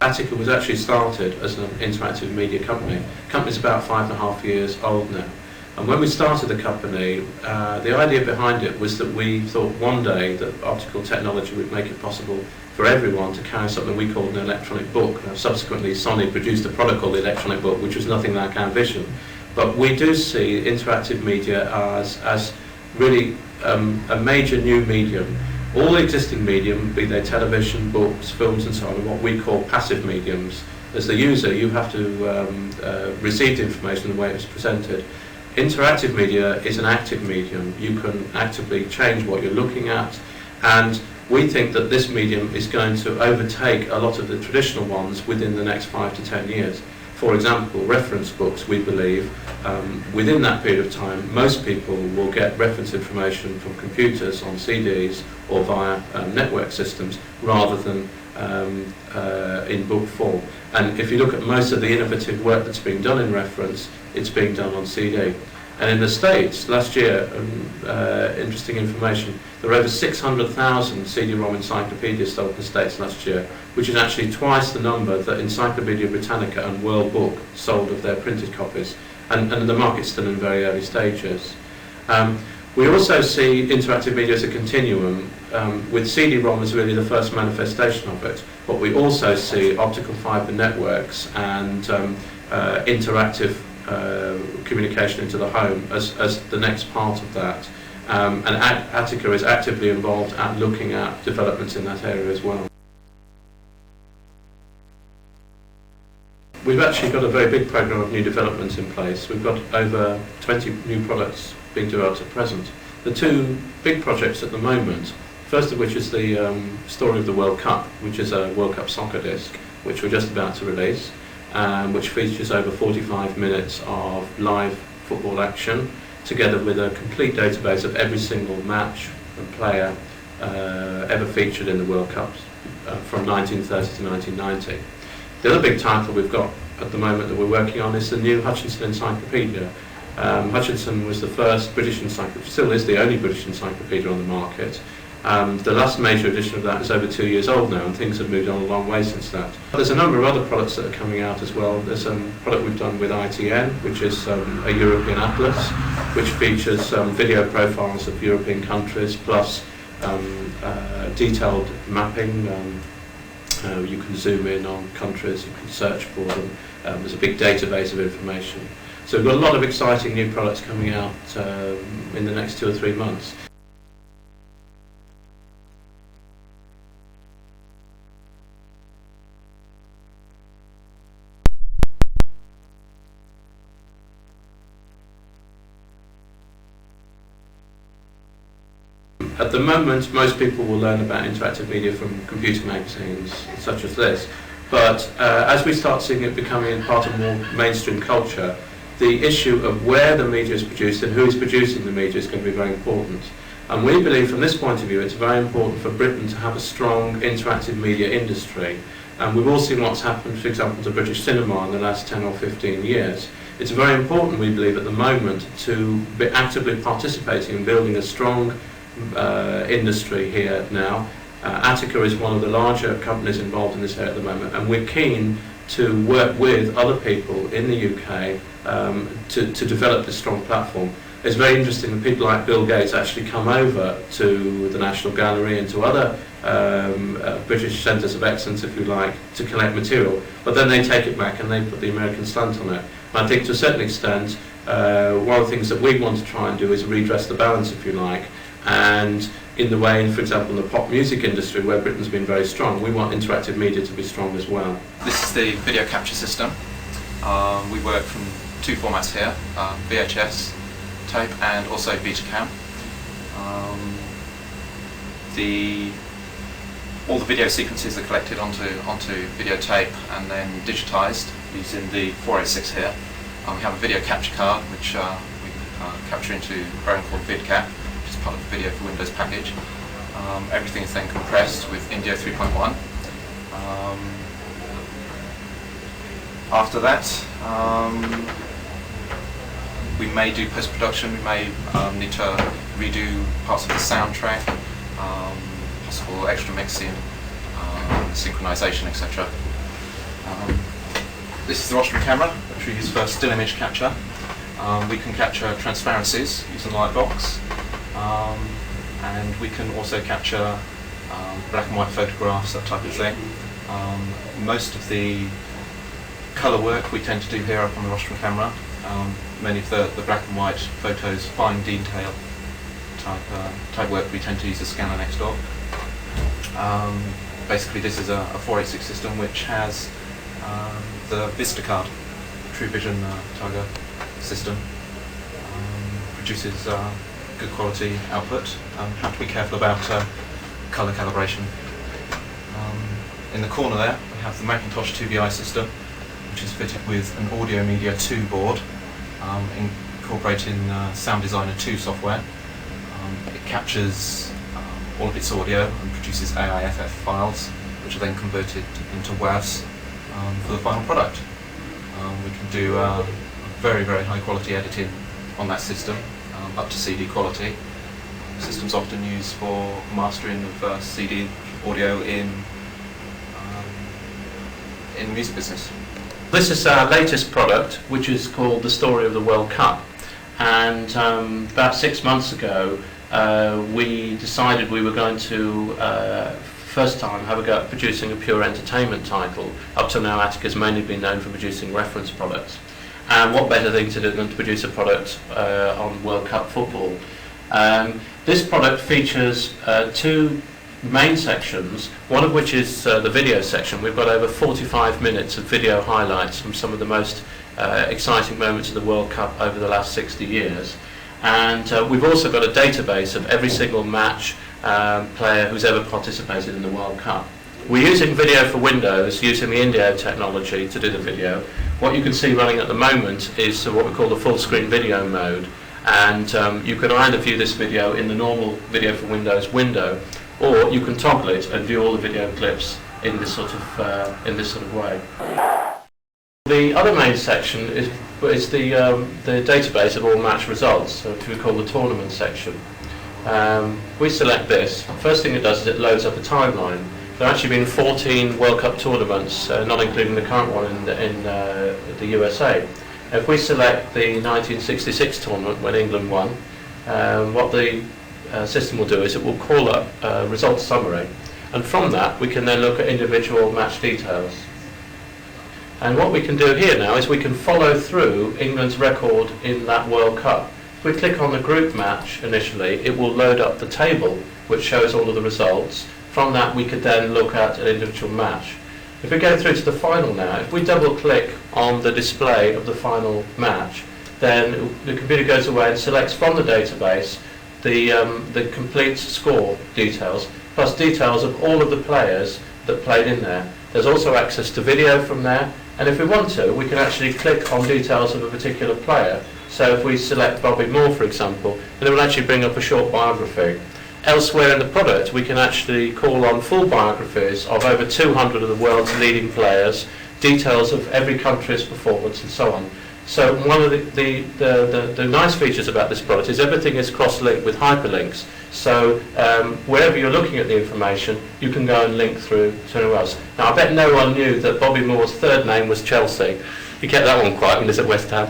Attica was actually started as an interactive media company. The company's about 5.5 years old now. And when we started the company, the idea behind it was that we thought one day that optical technology would make it possible for everyone to carry something we called an electronic book. Now, subsequently, Sony produced a product called the electronic book, which was nothing like our vision. But we do see interactive media as really a major new medium. All existing medium, be they television, books, films and so on, are what we call passive mediums. As the user, you have to receive the information the way it was presented. Interactive media is an active medium. You can actively change what you're looking at, and we think that this medium is going to overtake a lot of the traditional ones within the next 5 to 10 years. For example, reference books, we believe, within that period of time, most people will get reference information from computers on CDs or via network systems rather than in book form. And if you look at most of the innovative work that's being done in reference, it's being done on CD. And in the States, last year, interesting information, there were over 600,000 CD-ROM encyclopedias sold in the States last year, which is actually twice the number that Encyclopedia Britannica and World Book sold of their printed copies. And the market's still in very early stages. We also see interactive media as a continuum, with CD-ROM as really the first manifestation of it. But we also see optical fibre networks and interactive communication into the home as the next part of that. And Attica is actively involved at looking at developments in that area as well. We've actually got a very big program of new developments in place. We've got over 20 new products being developed at present. The two big projects at the moment, first of which is the Story of the World Cup, which is a World Cup soccer disc, which we're just about to release, which features over 45 minutes of live football action, together with a complete database of every single match and player ever featured in the World Cup from 1930 to 1990. The other big title we've got at the moment that we're working on is the new Hutchinson Encyclopedia. Hutchinson was the first British encyclopedia, still is the only British encyclopedia on the market. The last major edition of that is over 2 years old now, and things have moved on a long way since that. There's a number of other products that are coming out as well. There's a product we've done with ITN, which is a European atlas, which features video profiles of European countries, plus detailed mapping. You can zoom in on countries, you can search for them. There's a big database of information. So we've got a lot of exciting new products coming out in the next 2 or 3 months. At the moment, most people will learn about interactive media from computer magazines such as this, but as we start seeing it becoming part of more mainstream culture, the issue of where the media is produced and who is producing the media is going to be very important. And we believe from this point of view it's very important for Britain to have a strong interactive media industry. And we've all seen what's happened, for example, to British cinema in the last 10 or 15 years. It's very important, we believe, at the moment to be actively participating in building a strong industry here now. Attica is one of the larger companies involved in this area at the moment, and we're keen to work with other people in the UK to develop this strong platform. It's very interesting that people like Bill Gates actually come over to the National Gallery and to other British centres of excellence, if you like, to collect material, but then they take it back and they put the American slant on it. And I think to a certain extent, one of the things that we want to try and do is redress the balance, if you like, and in the way, for example, in the pop music industry where Britain's been very strong, we want interactive media to be strong as well. This is the video capture system. We work from 2 formats here, VHS tape and also Betacam. All the video sequences are collected onto videotape and then digitised using the 486 here. We have a video capture card which we capture into a program called VidCap, which is part of the Video for Windows package. Everything is then compressed with Indio 3.1. After that, we may do post-production. We may need to redo parts of the soundtrack, possible extra mixing, synchronization, etc. This is the rostrum camera, which we use for still image capture. We can capture transparencies using Lightbox, and we can also capture black and white photographs, that type of thing. Most of the colour work we tend to do here up on the rostrum camera. Many of the black and white photos, fine detail type work we tend to use a scanner next door. Basically this is a 486 system which has the Vista card, True Vision Tiger system. Produces good quality output. Have to be careful about colour calibration. In the corner there we have the Macintosh 2VI system, which is fitted with an Audio Media 2 board, incorporating Sound Designer 2 software. It captures all of its audio and produces AIFF files, which are then converted into WAVs for the final product. We can do very, very high quality editing on that system, up to CD quality. The system's often used for mastering of CD audio in the music business. This is our latest product, which is called The Story of the World Cup. And about 6 months ago, we decided we were going to, first time, have a go at producing a pure entertainment title. Up till now, Attica's mainly been known for producing reference products. And what better thing to do than to produce a product on World Cup football. This product features two main sections, one of which is the video section. We've got over 45 minutes of video highlights from some of the most exciting moments of the World Cup over the last 60 years. And we've also got a database of every single match player who's ever participated in the World Cup. We're using video for Windows, using the Indio technology to do the video. What you can see running at the moment is what we call the full screen video mode. And you can either view this video in the normal Video for Windows window, or you can toggle it and view all the video clips in this sort of way. The other main section is the database of all match results, which we call the tournament section. We select this. First thing it does is it loads up a timeline. There have actually been 14 World Cup tournaments, not including the current one in the USA. If we select the 1966 tournament when England won, what the system will do is it will call up a results summary, and from that we can then look at individual match details. And what we can do here now is we can follow through England's record in that World Cup. If we click on the group match initially, it will load up the table which shows all of the results. From that we could then look at an individual match. If we go through to the final now, if we double click on the display of the final match, then the computer goes away and selects from the database the complete score details, plus details of all of the players that played in there. There's also access to video from there, and if we want to, we can actually click on details of a particular player. So if we select Bobby Moore, for example, then it will actually bring up a short biography. Elsewhere in the product, we can actually call on full biographies of over 200 of the world's leading players, details of every country's performance, and so on. So one of the nice features about this product is everything is cross-linked with hyperlinks. So wherever you're looking at the information, you can go and link through to anyone else. Now, I bet no one knew that Bobby Moore's third name was Chelsea. He kept that one quiet when he was at West Ham.